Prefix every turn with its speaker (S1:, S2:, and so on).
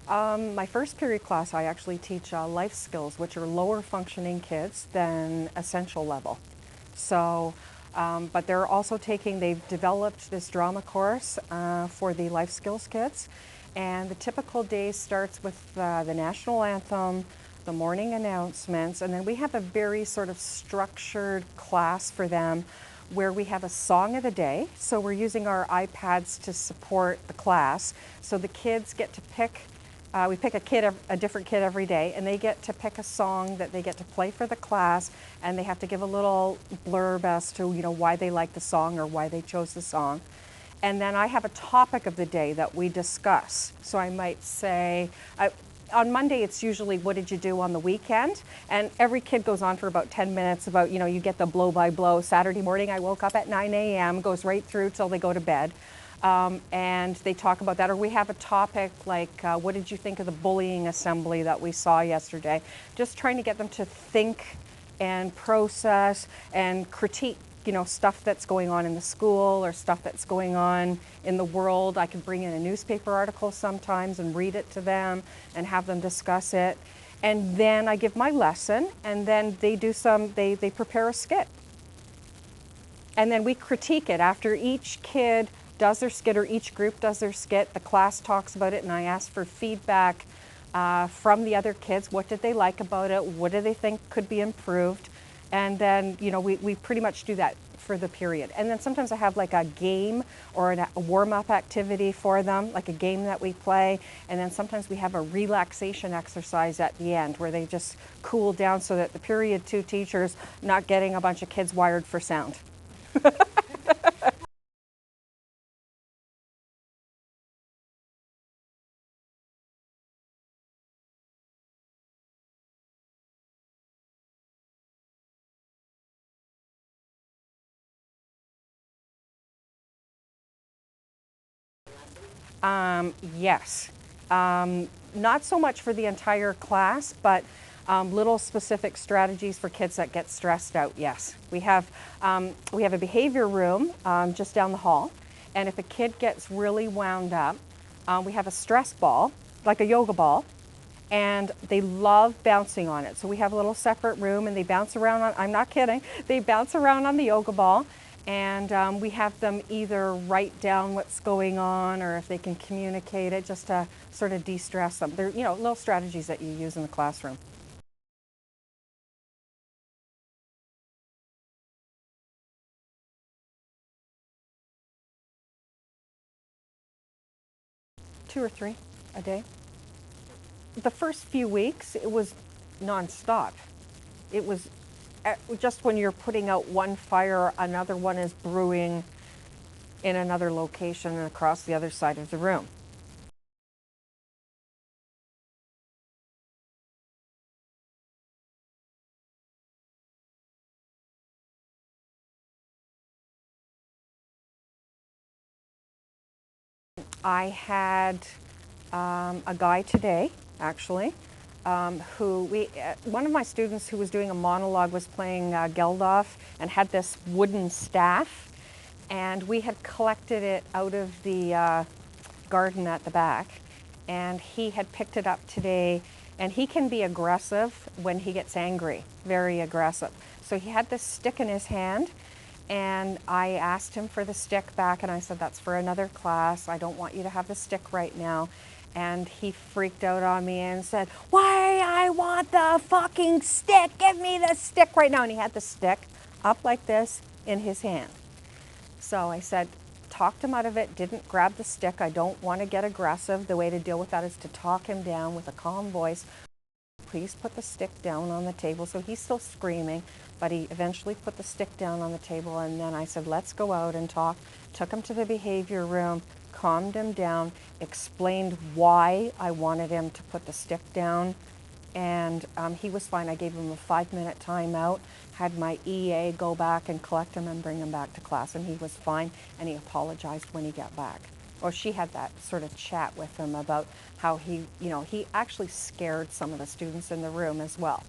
S1: My first period class, I actually teach life skills, which are lower functioning kids than essential level. So, but they're also they've developed this drama course for the life skills kids. And the typical day starts with the national anthem, the morning announcements, and then we have a very sort of structured class for them where we have a song of the day. So we're using our iPads to support the class. So the kids get to pick we pick a different kid every day, and they get to pick a song that they get to play for the class, and they have to give a little blurb as to why they like the song or why they chose the song. And then I have a topic of the day that we discuss. So I might say, on Monday it's usually what did you do on the weekend, and every kid goes on for about 10 minutes about you get the blow by blow. Saturday morning I woke up at 9 a.m. goes right through till they go to bed. And they talk about that. Or we have a topic like, what did you think of the bullying assembly that we saw yesterday? Just trying to get them to think and process and critique, stuff that's going on in the school or stuff that's going on in the world. I can bring in a newspaper article sometimes and read it to them and have them discuss it. And then I give my lesson, and then they they prepare a skit. And then we critique it after each kid does their skit, or each group does their skit. The class talks about it, and I ask for feedback from the other kids. What did they like about it? What do they think could be improved? And then, we pretty much do that for the period. And then sometimes I have like a game or a warm-up activity for them, like a game that we play. And then sometimes we have a relaxation exercise at the end where they just cool down so that the period 2 teacher's not getting a bunch of kids wired for sound. Yes. Not so much for the entire class, but little specific strategies for kids that get stressed out, yes. We have a behavior room just down the hall, and if a kid gets really wound up, we have a stress ball, like a yoga ball, and they love bouncing on it. So we have a little separate room, and they bounce around on, I'm not kidding, they bounce around on the yoga ball. And we have them either write down what's going on, or if they can communicate it, just to sort of de-stress them. They're, little strategies that you use in the classroom. 2 or 3 a day. The first few weeks, it was nonstop. It was just when you're putting out one fire, another one is brewing in another location and across the other side of the room. I had a guy today, actually, one of my students who was doing a monologue was playing Geldof and had this wooden staff, and we had collected it out of the garden at the back, and he had picked it up today, and he can be aggressive when he gets angry, very aggressive. So he had this stick in his hand, and I asked him for the stick back, and I said, that's for another class. I don't want you to have the stick right now. And he freaked out on me and said, why, I want the fucking stick. Give me the stick right now. And he had the stick up like this in his hand. So I said, talked him out of it, didn't grab the stick. I don't want to get aggressive. The way to deal with that is to talk him down with a calm voice. Please put the stick down on the table. So he's still screaming, but he eventually put the stick down on the table, and then I said, let's go out and talk. Took him to the behavior room, calmed him down, explained why I wanted him to put the stick down, and he was fine. I gave him a 5-minute timeout, had my EA go back and collect him and bring him back to class, and he was fine, and he apologized when he got back. Or she had that sort of chat with him about how he actually scared some of the students in the room as well.